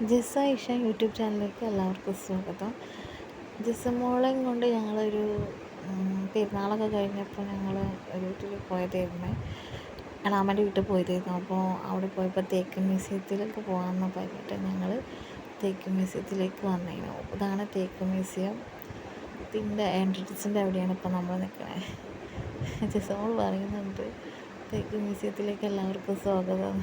Jisa Isha YouTube ചാനലിലേക്ക് എല്ലാവർക്കും സ്വാഗതം. ജിസമോളെയും കൊണ്ട് ഞങ്ങളൊരു പെരുന്നാളൊക്കെ കഴിഞ്ഞപ്പോൾ ഞങ്ങൾ ഒരു വീട്ടിൽ പോയതായിരുന്നു. എളാമ്മൻ്റെ വീട്ടിൽ പോയതായിരുന്നു. അപ്പോൾ അവിടെ പോയപ്പോൾ തേക്ക് മ്യൂസിയത്തിലേക്ക് പോകാമെന്ന് പറഞ്ഞിട്ട് ഞങ്ങൾ തേക്ക് മ്യൂസിയത്തിലേക്ക് വന്നിരുന്നു. ഇതാണ് തേക്ക് മ്യൂസിയം. ഇതിൻ്റെ എൻട്രൻസിൻ്റെ അവിടെയാണ് ഇപ്പോൾ നമ്മൾ നിൽക്കുന്നത്. ജിസമോൾ പറയുന്നുണ്ട് തേക്ക് മ്യൂസിയത്തിലേക്ക് എല്ലാവർക്കും സ്വാഗതം.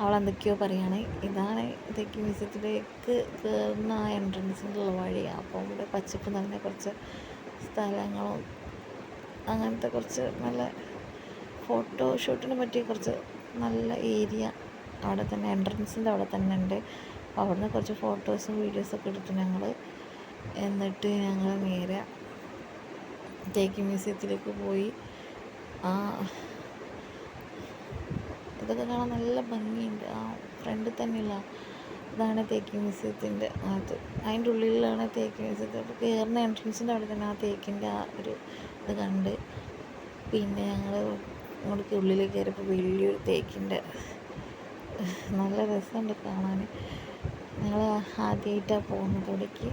അവളെന്തൊക്കെയോ പറയുകയാണ്. ഇതാണ് തേക്ക് മ്യൂസിയത്തിലേക്ക് കയറുന്ന ആ എൻട്രൻസിലുള്ള വഴിയാണ്. അപ്പോൾ ഇവിടെ പച്ചപ്പ് നിറഞ്ഞ കുറച്ച് സ്ഥലങ്ങളും അങ്ങനത്തെ കുറച്ച് നല്ല ഫോട്ടോഷൂട്ടിന് പറ്റിയ കുറച്ച് നല്ല ഏരിയ അവിടെ തന്നെ എൻട്രൻസിൻ്റെ അവിടെ തന്നെ ഉണ്ട്. അപ്പോൾ അവിടുന്ന് കുറച്ച് ഫോട്ടോസും വീഡിയോസൊക്കെ എടുത്തു എന്നിട്ട് ഞങ്ങൾ നേരെ തേക്ക് മ്യൂസിയത്തിലേക്ക് പോയി. ഇതൊക്കെ കാണാൻ നല്ല ഭംഗിയുണ്ട്. ആ ഫ്രണ്ടിൽ തന്നെയുള്ള ഇതാണ് തേക്ക് മ്യൂസിയത്തിൻ്റെ അതിൻ്റെ ഉള്ളിലാണ് തേക്ക് മ്യൂസിയത്തിൽ. അപ്പോൾ കയറുന്ന എൻട്രൻസിൻ്റെ അവിടെ തന്നെ ആ തേക്കിൻ്റെ ആ ഒരു ഇത് കണ്ട് പിന്നെ ഞങ്ങൾ ഇങ്ങോട്ട് ഉള്ളിലേക്ക് കയറിയപ്പോൾ വലിയൊരു തേക്കിൻ്റെ നല്ല രസമുണ്ട് കാണാൻ. ഞങ്ങൾ ആദ്യമായിട്ടാണ് പോകുന്നത് ഇവിടേക്ക്.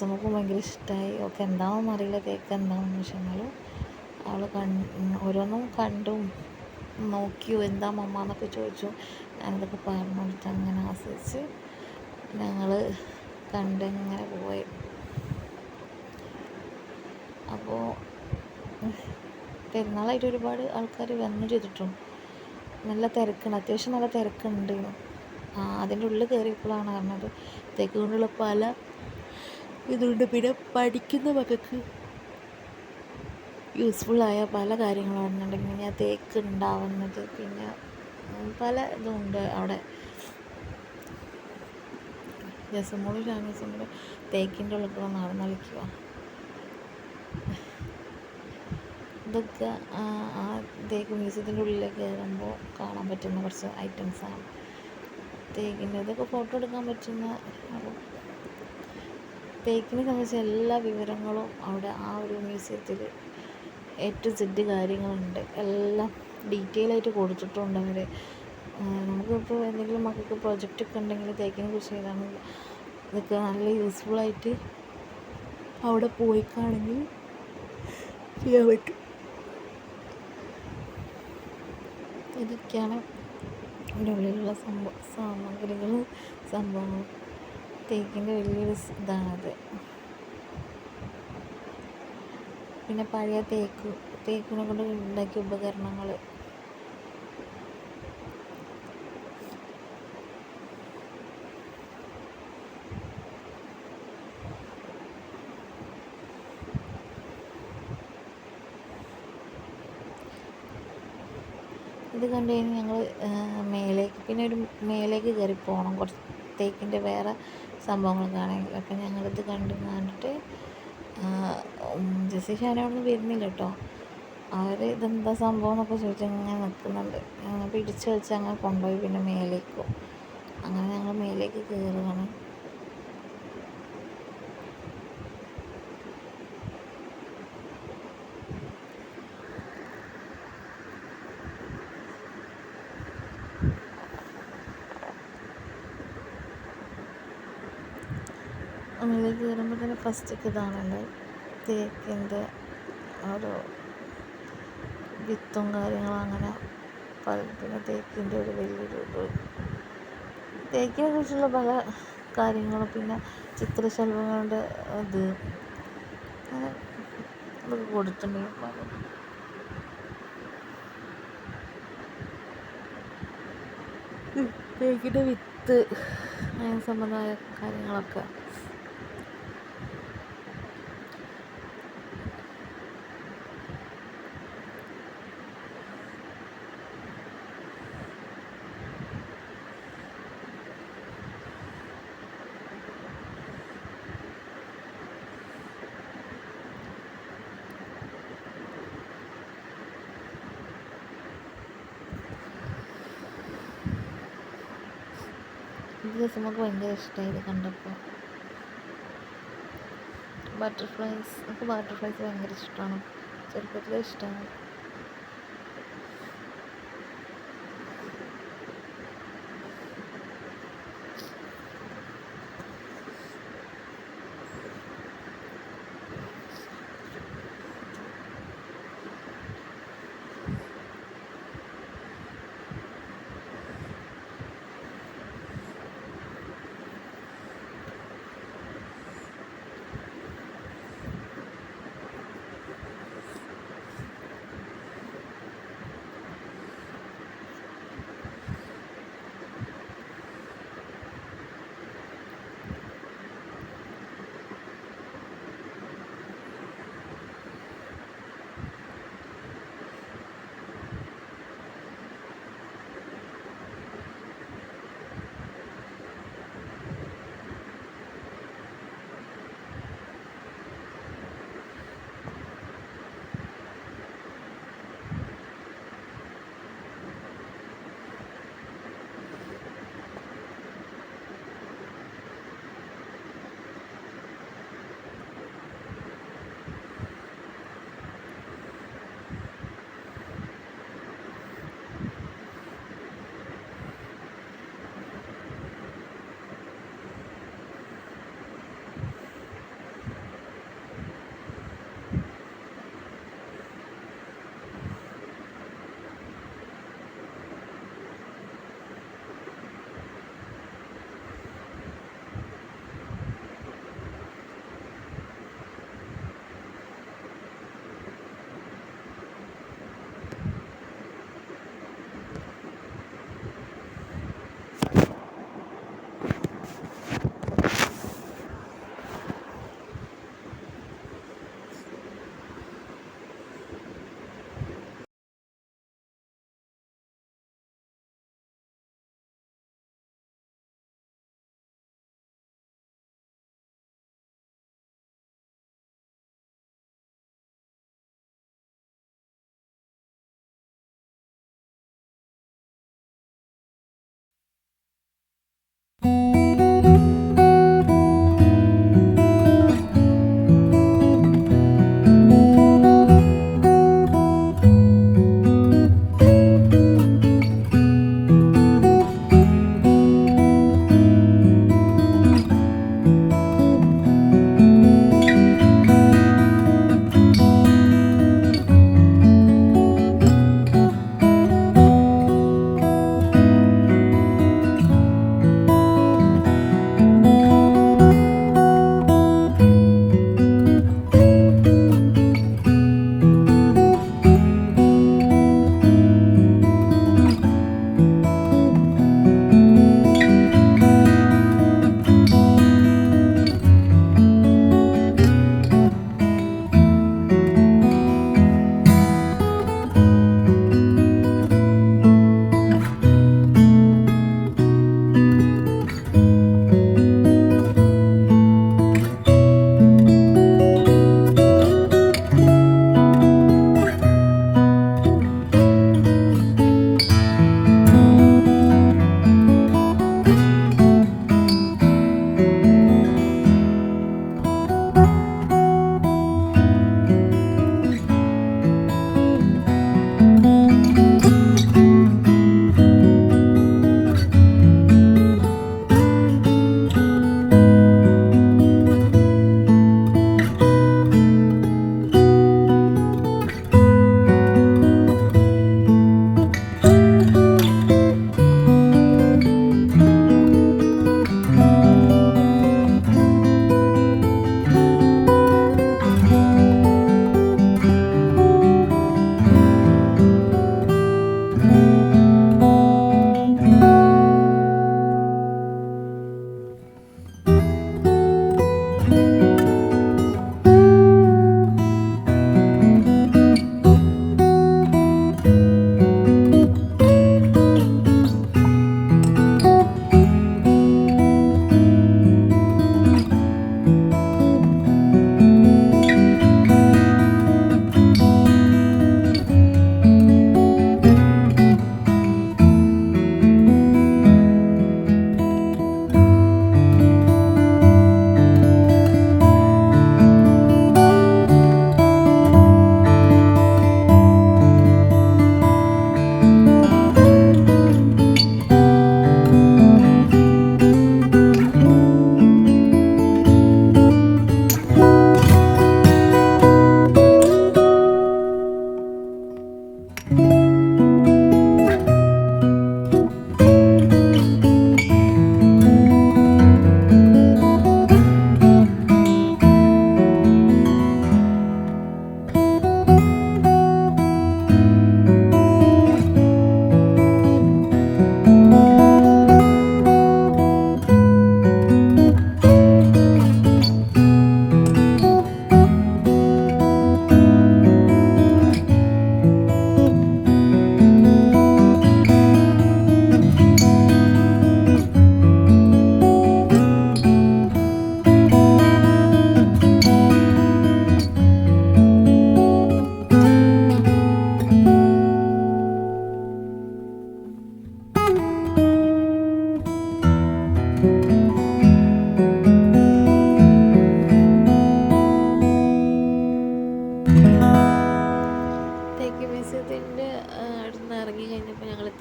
നമുക്കും ഭയങ്കര ഇഷ്ടമായി. ഒക്കെ എന്താണെന്ന് അറിയില്ല തേക്ക് എന്താണെന്ന്. പക്ഷെ എന്നാലും അവൾ ഓരോന്നും കണ്ടും നോക്കിയോ എന്താ മമ്മ എന്നൊക്കെ ചോദിച്ചു. ഞാനതൊക്കെ പറഞ്ഞു കൊടുത്ത് അങ്ങനെ ആസ്വദിച്ച് ഞങ്ങൾ കണ്ടിങ്ങനെ പോയി. അപ്പോൾ പെരുന്നാളായിട്ട് ഒരുപാട് ആൾക്കാർ വന്നു ചെയ്തിട്ടുണ്ട്. നല്ല തിരക്കുണ്ട്, അത്യാവശ്യം നല്ല തിരക്കുണ്ട്. അതിൻ്റെ ഉള്ളിൽ കയറിയപ്പോഴാണ് പറഞ്ഞത് തേക്ക് കൊണ്ടുള്ള പല ഇതുകൊണ്ട്. പിന്നെ പഠിക്കുന്ന മക്കൾക്ക് യൂസ്ഫുള്ളായ പല കാര്യങ്ങളാണെന്നുണ്ടെങ്കിൽ ഞാൻ തേക്ക് ഉണ്ടാവുന്നത് പിന്നെ പല ഇതുണ്ട് അവിടെ. ജസമോളും ഷാനീസും കൂടെ തേക്കിൻ്റെ ഉള്ളിൽ കൂടെ നടന്ന് കളിക്കുക. ഇതൊക്കെ ആ തേക്ക് മ്യൂസിയത്തിൻ്റെ ഉള്ളിലേക്ക് കയറുമ്പോൾ കാണാൻ പറ്റുന്ന കുറച്ച് ഐറ്റംസാണ് തേക്കിൻ്റെ. ഇതൊക്കെ ഫോട്ടോ എടുക്കാൻ പറ്റുന്ന. തേക്കിനെ സംബന്ധിച്ച എല്ലാ വിവരങ്ങളും അവിടെ ആ ഒരു മ്യൂസിയത്തിൽ A to Z കാര്യങ്ങളുണ്ട്. എല്ലാം ഡീറ്റെയിൽ ആയിട്ട് കൊടുത്തിട്ടുണ്ട് അവർ. നമുക്കിപ്പോൾ എന്തെങ്കിലും മക്കൾക്ക് പ്രൊജക്റ്റൊക്കെ ഉണ്ടെങ്കിൽ തേക്കിനെ കുറിച്ച് എഴുതാണെങ്കിൽ ഇതൊക്കെ നല്ല യൂസ്ഫുള്ളായിട്ട് അവിടെ പോയിക്കാണെങ്കിൽ ചെയ്യാൻ പറ്റും. ഇതൊക്കെയാണ് അതിൻ്റെ ഉള്ളിലുള്ള സാമഗ്രികളും സംഭവങ്ങളും. തേക്കിൻ്റെ വലിയൊരു ഇതാണത്. പിന്നെ പഴയ തേക്കിനെ കൊണ്ട് ഉണ്ടാക്കിയ ഉപകരണങ്ങൾ. ഇത് കണ്ടു കഴിഞ്ഞ് ഞങ്ങൾ പിന്നെ ഒരു മേലേക്ക് കയറി പോകണം. കുറച്ച് തേക്കിൻ്റെ വേറെ സംഭവങ്ങൾ കാണാമെങ്കിൽ. അപ്പം ഞങ്ങളിത് കണ്ടിട്ട് ജെസ്സി ഷാൻ അവിടെ നിന്ന് വരുന്നില്ല കേട്ടോ. അവർ ഇതെന്താ സംഭവം എന്നൊക്കെ ചോദിച്ച് അങ്ങനെ നിൽക്കുന്നുണ്ട്. പിടിച്ച് വെച്ച് അങ്ങനെ കൊണ്ടുപോയി പിന്നെ മേലേക്കും. അങ്ങനെ ഞങ്ങൾ മേലേക്ക് കയറുകയാണ്. മേലേക്ക് കയറുമ്പോൾ തന്നെ ഫസ്റ്റൊക്കെ ഇതാണല്ലോ തേക്കിൻ്റെ ഓരോ വിത്തും കാര്യങ്ങളും. അങ്ങനെ പിന്നെ തേക്കിൻ്റെ ഒരു വലിയൊരു തേക്കിനെ കുറിച്ചുള്ള പല കാര്യങ്ങളും. പിന്നെ ചിത്രശലഭങ്ങളുടെ ഇത് അങ്ങനെ ഇതൊക്കെ കൊടുത്തിട്ടുണ്ടെങ്കിൽ തേക്കിൻ്റെ വിത്ത് അങ്ങനെ സംബന്ധമായ കാര്യങ്ങളൊക്കെ. ഈ ദിവസം നമുക്ക് ഭയങ്കര ഇഷ്ടമായി ഇത് കണ്ടപ്പോൾ. നമുക്ക് ബട്ടർഫ്ലൈസ് ഭയങ്കര ഇഷ്ടമാണ്. ചെറുപ്പത്തിലേ ഇഷ്ടമാണ്.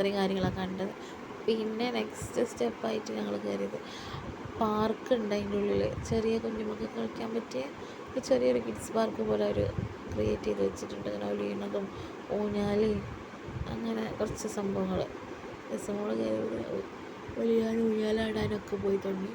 അത്രയും കാര്യങ്ങളാണ് കണ്ടത്. പിന്നെ നെക്സ്റ്റ് സ്റ്റെപ്പായിട്ട് ഞങ്ങൾ കയറിയത് പാർക്കുണ്ട്. അതിൻ്റെ ഉള്ളിൽ ചെറിയ കുഞ്ഞുമക്കൾക്ക് കളിക്കാൻ പറ്റിയ ചെറിയൊരു കിഡ്സ് പാർക്ക് പോലെ അവർ ക്രിയേറ്റ് ചെയ്ത് വെച്ചിട്ടുണ്ട്. അങ്ങനെ ഒലിയുന്നതും ഊഞ്ഞാല് അങ്ങനെ കുറച്ച് സംഭവങ്ങൾ രസമോൾ കയറി ഒലിയാനും ഊഞ്ഞാലാടാനൊക്കെ പോയി തുടങ്ങി.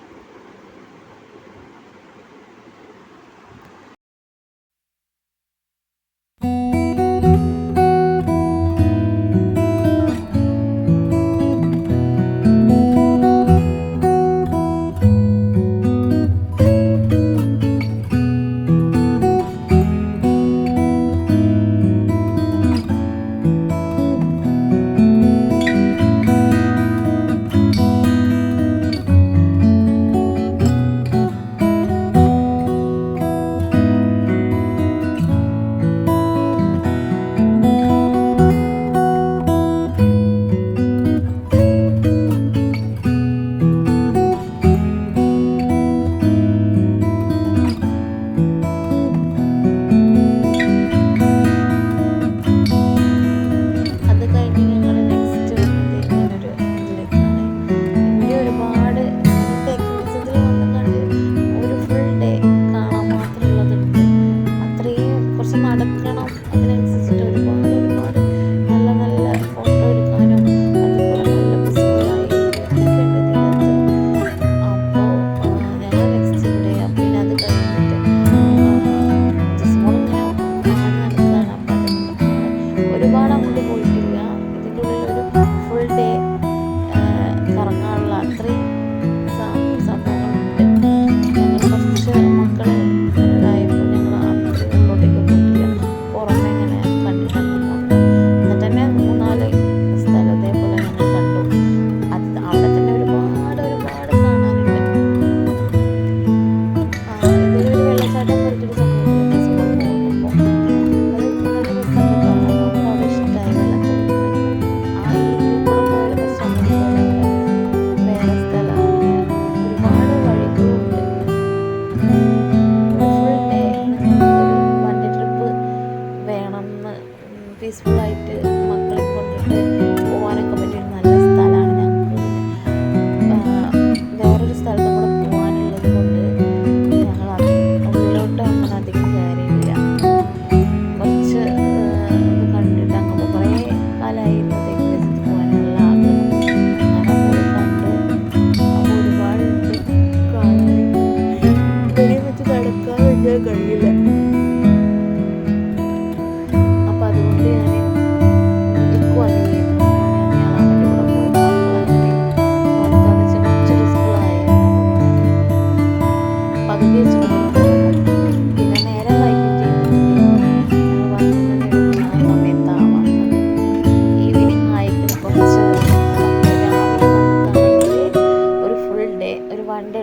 പീസ്ഫുള്ളായിട്ട് മക്കളെ കൊണ്ടിട്ട് പോകാനൊക്കെ പറ്റിയൊരു നല്ല സ്ഥലമാണ് ഞങ്ങൾക്ക്. വേറൊരു സ്ഥലത്തും കൂടെ പോകാനുള്ളത് കൊണ്ട് ഞങ്ങൾ ഉള്ളിലോട്ട് അങ്ങനെ അധികം കയറിയില്ല. കുറച്ച് ഇത് കണ്ടിട്ട് അങ്ങോട്ട് കുറേ കാലമായിരുന്നു തേക്ക് പോകാനുള്ള ആഗ്രഹം. അങ്ങനെ പോയി കണ്ടു. അപ്പോൾ ഒരുപാട് കാണാൻ വെച്ച് നടക്കാൻ വേണ്ടിയാൽ കഴിയില്ല.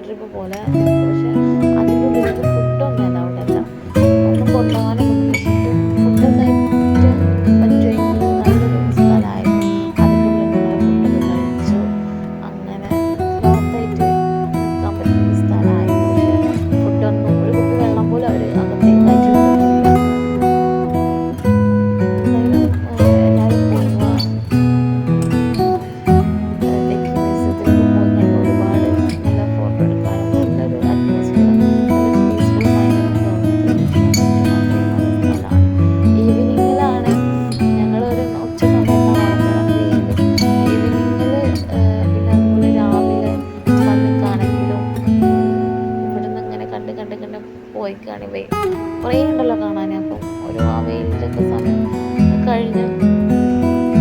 ട്രിപ്പ് പോലെ, പക്ഷെ അതിൻ്റെ ഉള്ളിലേക്ക് ഫുഡൊന്നും അവിടെ അല്ല, ഒന്നും കൊണ്ടുപോകാനും ഫുഡൊക്കെ പറ്റുമെങ്കിൽ നല്ലൊരു സ്ഥലമായിരുന്നു. അതിൻ്റെ ഉള്ളിൽ ഫുഡൊക്കെ കഴിച്ചു. അങ്ങനെ ലോകത്തായിട്ട് നിൽക്കാൻ പറ്റുന്ന സ്ഥലമായിരുന്നു. പക്ഷെ ഫുഡൊന്നും ഒരു കുപ്പി വെള്ളം പോലും അവർ അകത്തേക്ക് കയറ്റി വിട്ടിട്ടില്ല. എല്ലാവരും പോവുക പോയിക്കാണിവേ കുറേ ഉണ്ടല്ലോ കാണാൻ. അപ്പം ഒരു ആ വെയിലൊക്കെ സമയം കഴിഞ്ഞ്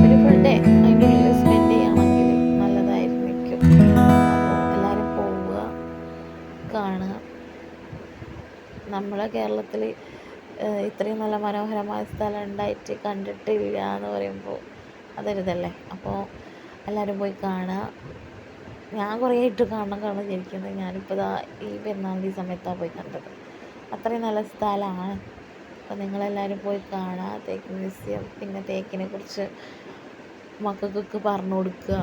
ഒരു ഫുൾ ഡേ അതിൻ്റെ ഉള്ളിൽ സ്പെൻഡ് ചെയ്യുകയാണെങ്കിൽ നല്ലതായിരിക്കും. അപ്പോൾ എല്ലാവരും പോവുക, കാണുക. നമ്മളെ കേരളത്തിൽ ഇത്രയും നല്ല മനോഹരമായ സ്ഥലം ഉണ്ടായിട്ട് കണ്ടിട്ടില്ല എന്ന് പറയുമ്പോൾ അതൊരിതല്ലേ. അപ്പോൾ എല്ലാവരും പോയി കാണുക. ഞാൻ കുറേ ആയിട്ട് കാണണം വിചാരിക്കുന്നത്. ഞാനിപ്പോൾ ഈ പെരുന്നാളിൻ്റെ ഈ സമയത്താണ് പോയി കണ്ടത്. അത്രയും നല്ല സ്ഥലമാണ്. അപ്പോൾ നിങ്ങളെല്ലാവരും പോയി കാണുക തേക്ക് മ്യൂസിയം. പിന്നെ തേക്കിനെ കുറിച്ച് മക്കൾക്കൊക്കെ പറഞ്ഞു കൊടുക്കുക.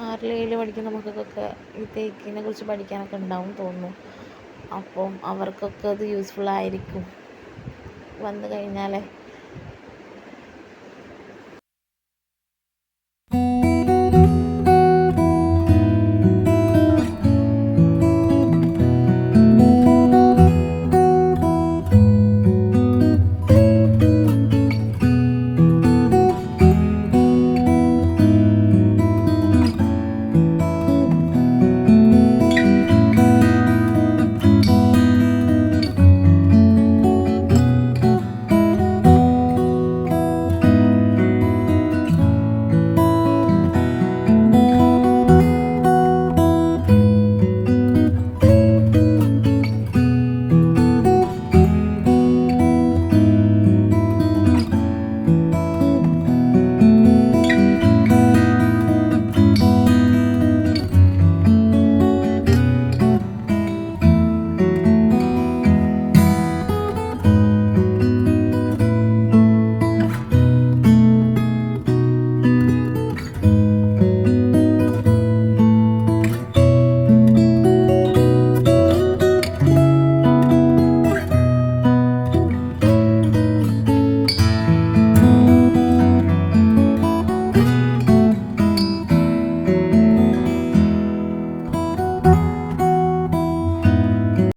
6-7 പഠിക്കുന്ന മക്കൾക്കൊക്കെ ഈ തേക്കിനെ കുറിച്ച് പഠിക്കാനൊക്കെ ഉണ്ടാവും തോന്നുന്നു. അപ്പം അവർക്കൊക്കെ അത് യൂസ്ഫുള്ളായിരിക്കും വന്നു കഴിഞ്ഞാൽ.